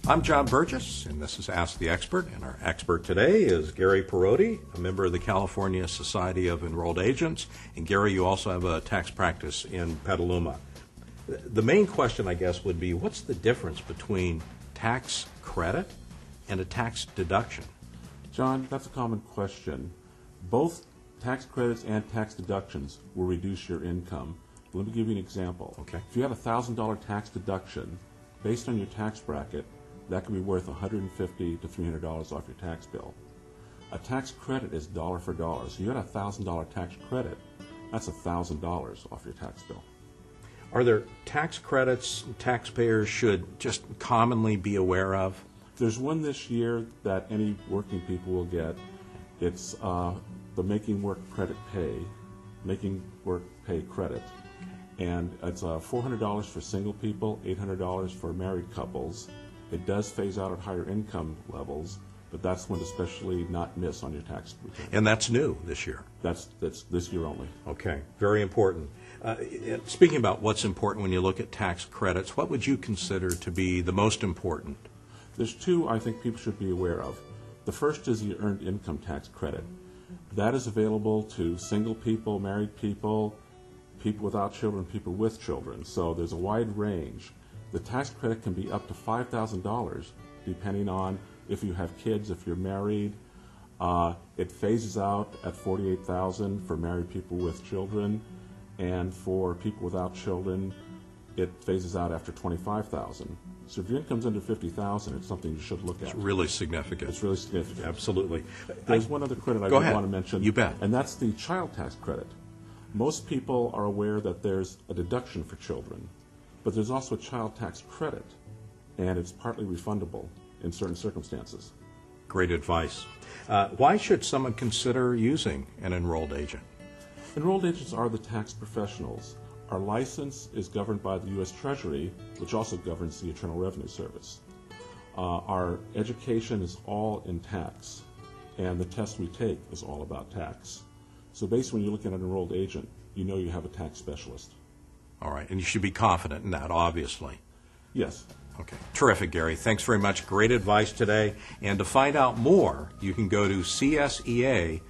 I'm John Burgess, and this is Ask the Expert, and our expert today is Gary Parodi, a member of the California Society of Enrolled Agents. And Gary, you also have a tax practice in Petaluma. The main question, I guess, would be, what's the difference between tax credit and a tax deduction? John, that's a common question. Both tax credits and tax deductions will reduce your income. Let me give you an example. Okay. If you have a $1,000 tax deduction, based on your tax bracket, that could be worth $150 to $300 off your tax bill. A tax credit is dollar for dollar. So you had a $1,000 tax credit, that's $1,000 off your tax bill. Are there tax credits taxpayers should just commonly be aware of? There's one this year that any working people will get. It's the Making Work Credit Pay, Making Work Pay Credit. And it's $400 for single people, $800 for married couples. It does phase out at higher income levels, but that's one to especially not miss on your tax return. And that's new this year? That's this year only. Okay, very important. Speaking about what's important when you look at tax credits, what would you consider to be the most important? There's two I think people should be aware of. The first is the Earned Income Tax Credit. That is available to single people, married people, people without children, people with children. So there's a wide range. The tax credit can be up to $5,000 depending on if you have kids, if you're married. It phases out at $48,000 for married people with children, and for people without children, it phases out after $25,000. So if your income's under $50,000, it's something you should look at. It's really significant. It's really significant. Absolutely. There's one other credit I want to mention. You bet. And that's the child tax credit. Most people are aware that there's a deduction for children, but there's also a child tax credit, and it's partly refundable in certain circumstances. Great advice. Why should someone consider using an enrolled agent? Enrolled agents are the tax professionals. Our license is governed by the U.S. Treasury, which also governs the Internal Revenue Service. Our education is all in tax, and the test we take is all about tax. So basically, when you're looking at an enrolled agent, you know you have a tax specialist. All right, and you should be confident in that, obviously. Yes. Okay. Terrific, Gary. Thanks very much. Great advice today. And to find out more, you can go to csea.org.